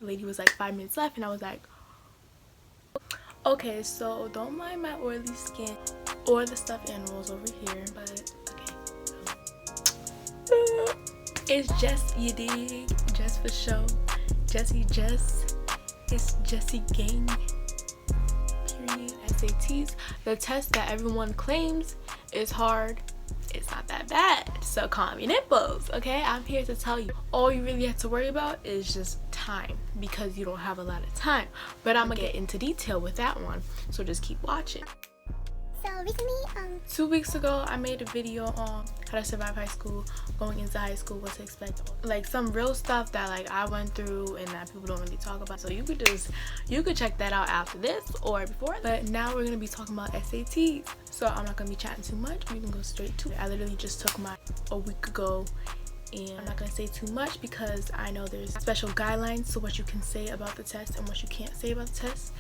The lady was like 5 minutes left and I was like, okay, so don't mind my oily skin or the stuffed animals over here, but okay. It's just, you dig, just for show. It's Jessie gang. Period. SATs, the test that everyone claims is hard, it's not that bad. So calm your nipples, okay? I'm here to tell you, all you really have to worry about is just time, because you don't have a lot of time. But I'm gonna get into detail with that one, so just keep watching. So recently, 2 weeks ago, I made a video on how to survive high school, going into high school, what to expect, like some real stuff that like I went through and that people don't really talk about. So you could check that out after this or before. But now we're gonna be talking about SATs. So I'm not gonna be chatting too much. We can go straight to it. I literally just took mine a week ago, and I'm not gonna say too much because I know there's special guidelines to what you can say about the test and what you can't say about the test,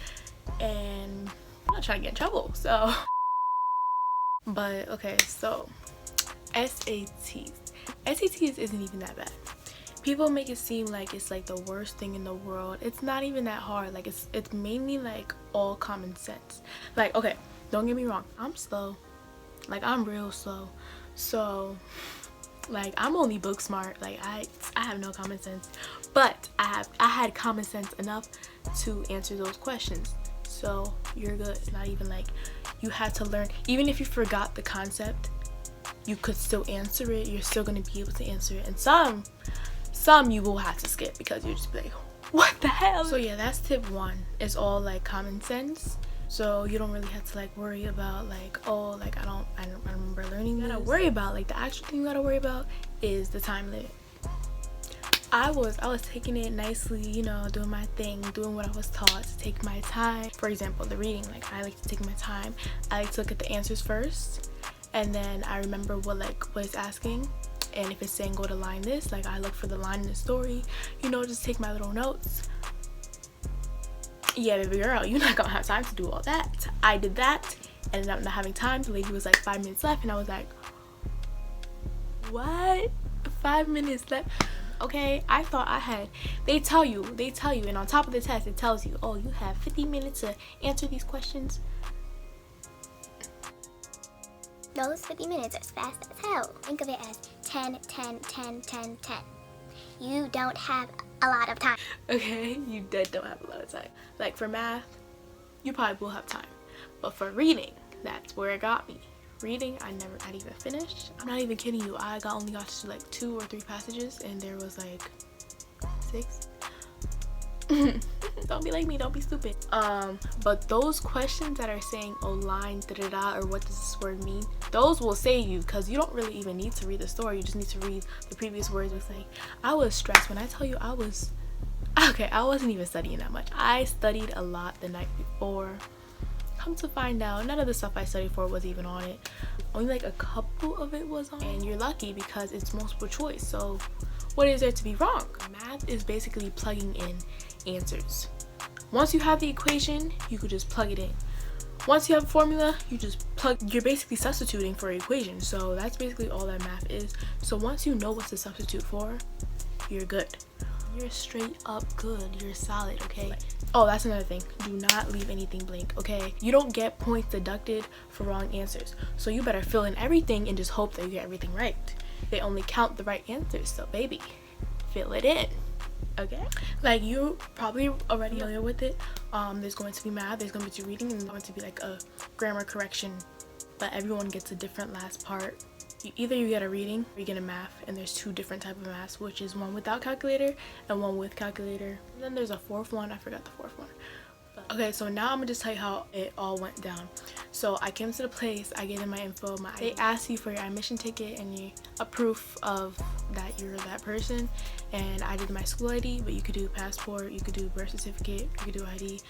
and I'm not trying to get in trouble. So. But okay, so SATs isn't even that bad. People make it seem like it's like the worst thing in the world. It's not even that hard. Like it's mainly like all common sense. Like, okay, don't get me wrong, I'm slow, like I'm real slow, so like I'm only book smart. Like I have no common sense, but I had common sense enough to answer those questions. So you're good. It's not even like you had to learn. Even if you forgot the concept, you could still answer it. You're still going to be able to answer it. And some you will have to skip because you're just like, what the hell? So yeah, that's tip 1. It's all like common sense. So you don't really have to like worry about like, oh, like I don't remember learning that. You gotta worry about, like, the actual thing you gotta worry about is the time limit. I was taking it nicely, you know, doing my thing, doing what I was taught, to take my time. For example, the reading, like I like to take my time. I like to look at the answers first, and then I remember what it's asking, and if it's saying go to line this, like I look for the line in the story, you know, just take my little notes. Yeah, baby girl, you're not gonna have time to do all that. I did that, ended up not having time. The lady was like 5 minutes left, and I was like, what? 5 minutes left? Okay, I thought I had, they tell you, and on top of the test it tells you, oh, you have 50 minutes to answer these questions. those 50 minutes as fast as hell. Think of it as 10, 10, 10, 10, 10. You don't have a lot of time. Okay, you don't have a lot of time. Like for math, you probably will have time, but for reading, that's where it got me. Reading, I had even finished. I'm not even kidding you. I only got to like 2 or 3 passages, and there was like 6. Don't be like me. Don't be stupid. But those questions that are saying, oh, line, da da da, or what does this word mean? Those will save you, because you don't really even need to read the story. You just need to read the previous words. It's like, I was stressed when I tell you I wasn't even studying that much. I studied a lot the night before. Come to find out, none of the stuff I studied for was even on it. Only like a couple of it was on. And you're lucky because it's multiple choice. So what is there to be wrong? Math is basically plugging in answers. Once you have the equation, you could just plug it in. Once you have a formula, you just you're basically substituting for an equation. So that's basically all that math is. So once you know what to substitute for, you're good. You're straight up good. You're solid, okay? Oh, that's another thing. Do not leave anything blank, okay? You don't get points deducted for wrong answers. So you better fill in everything and just hope that you get everything right. They only count the right answers, so baby, fill it in, okay? Like, you probably already familiar with it. There's going to be math, there's going to be reading, and there's going to be like a grammar correction. But everyone gets a different last part. Either you get a reading or you get a math, and there's 2 different types of maths, which is one without calculator and one with calculator. And then there's a 4th one. I forgot the 4th one. But, okay, so now I'm gonna just tell you how it all went down. So I came to the place, I gave them my info, they ask you for your admission ticket and a proof of that you're that person. And I did my school ID, but you could do passport, you could do birth certificate, you could do ID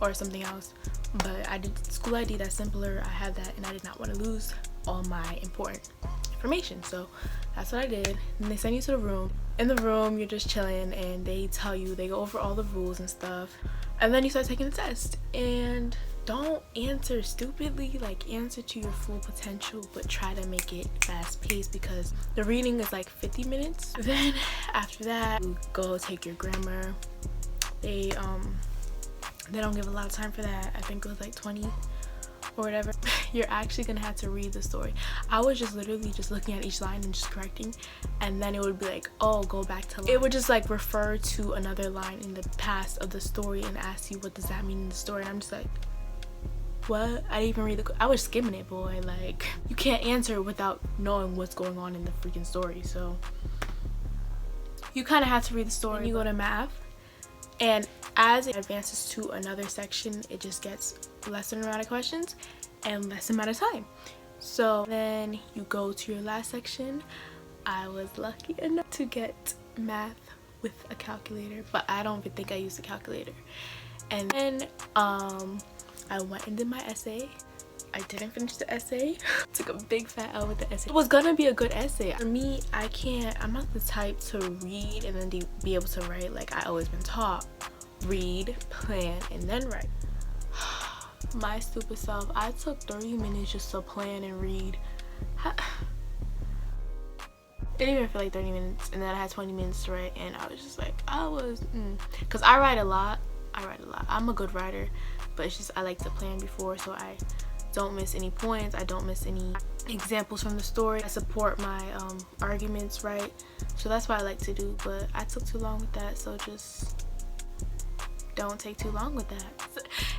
or something else. But I did school ID, that's simpler. I had that, and I did not want to lose all my important information, so that's what I did. And they send you to the room. In the room, you're just chilling, and they go over all the rules and stuff, and then you start taking the test. And don't answer stupidly, like answer to your full potential, but try to make it fast paced, because the reading is like 50 minutes. Then after that, you go take your grammar, they don't give a lot of time for that. I think it was like 20 or whatever. You're actually gonna have to read the story. I was just literally just looking at each line and just correcting, and then it would be like, oh, go back to line. It would just like refer to another line in the past of the story and ask you what does that mean in the story, and I'm just like, what? I didn't even read I was skimming it, boy. Like, you can't answer without knowing what's going on in the freaking story. So you kind of have to read the story. Then you go to math, and as it advances to another section, it just gets less amount of questions and less amount of time. So then you go to your last section. I was lucky enough to get math with a calculator, but I don't even think I used a calculator. And then I went and did my essay. I didn't finish the essay. Took a big fat L with the essay. It was gonna be a good essay. For me, I'm not the type to read and then be able to write. Like, I always been taught, read, plan, and then write. My stupid self, I took 30 minutes just to plan and read. It didn't even feel like 30 minutes, and then I had 20 minutes to write, and I was just like, because I write a lot. I'm a good writer, but it's just I like to plan before, so I don't miss any points. I don't miss any examples from the story. I support my arguments, right? So that's what I like to do, but I took too long with that, so just don't take too long with that.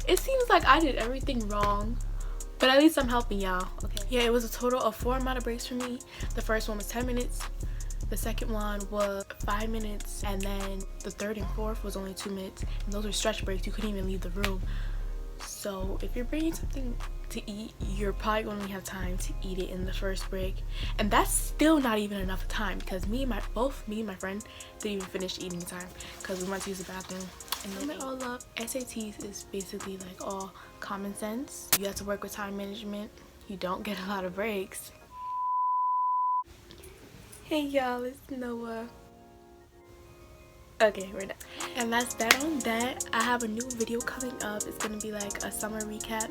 It seems like I did everything wrong, but at least I'm helping y'all. Okay, yeah, it was a total of 4 amount of breaks for me. The first one was 10 minutes, the second one was 5 minutes, and then the third and fourth was only 2 minutes, and those were stretch breaks. You couldn't even leave the room. So if you're bringing something to eat, you're probably only have time to eat it in the first break, and that's still not even enough time, because both me and my friend didn't even finish eating in time because we went to use the bathroom. And then it all up, SATs is basically like all common sense. You have to work with time management. You don't get a lot of breaks. Hey y'all, it's Noah. Okay, we're done. And that's that on that. I have a new video coming up. It's gonna be like a summer recap.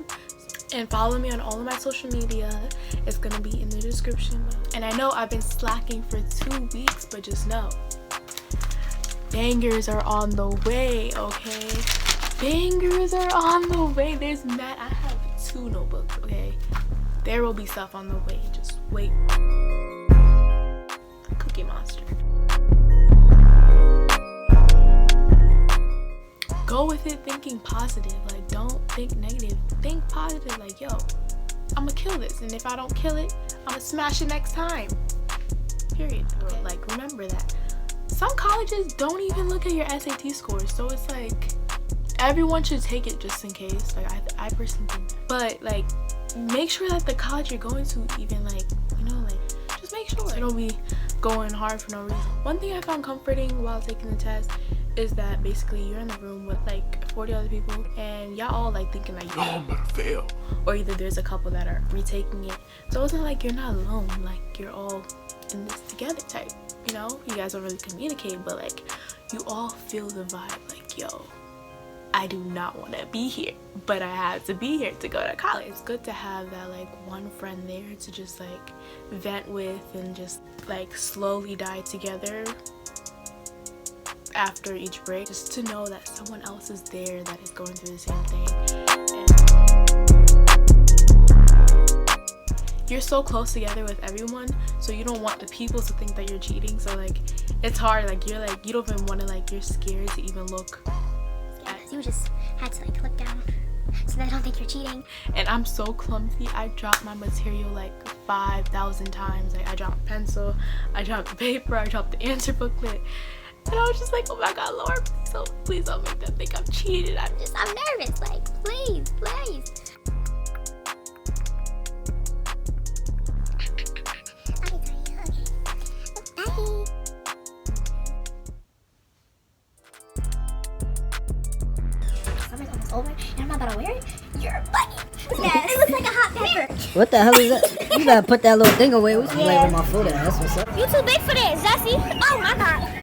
And follow me on all of my social media. It's gonna be in the description. And I know I've been slacking for 2 weeks, but just know, bangers are on the way, okay? Bangers are on the way. There's mad. I have 2 notebooks, okay? There will be stuff on the way. Just wait. Cookie Monster. Go with it thinking positive. Like, don't think negative. Think positive. Like, yo, I'ma kill this, and if I don't kill it, I'ma smash it next time. Period. Okay. Like, remember that. Some colleges don't even look at your SAT scores, so it's like everyone should take it just in case. Like, I personally think that. But like, make sure that the college you're going to even, like, you know, like, just make sure. So don't be going hard for no reason. One thing I found comforting while taking the test is that basically you're in the room with like 40 other people, and y'all all like thinking like, yo, I'm gonna fail, or either there's a couple that are retaking it, so it's not like you're not alone. Like, you're all in this together type, you know? You guys don't really communicate, but like, you all feel the vibe. Like, yo, I do not want to be here, but I have to be here to go to college. It's good to have that like one friend there to just like vent with and just like slowly die together after each break, just to know that someone else is there that is going through the same thing. And you're so close together with everyone, so you don't want the people to think that you're cheating. So like, it's hard. Like, you're like, you don't even want to, like, you're scared to even look. You just had to like look down so they don't think you're cheating. And I'm so clumsy. I dropped my material like 5,000 times. Like, I dropped pencil, I dropped the paper, I dropped the answer booklet. And I was just like, oh my god, Lord, please don't make them think I'm cheated. I'm nervous. Like, please. Summer's almost over, and I'm not about to wear it. You're bugging. Yeah, it looks like a hot pepper. What the hell is that? You gotta put that little thing away. We can play with my foot. That's what's up. You too big for this, Zessie. Oh my god.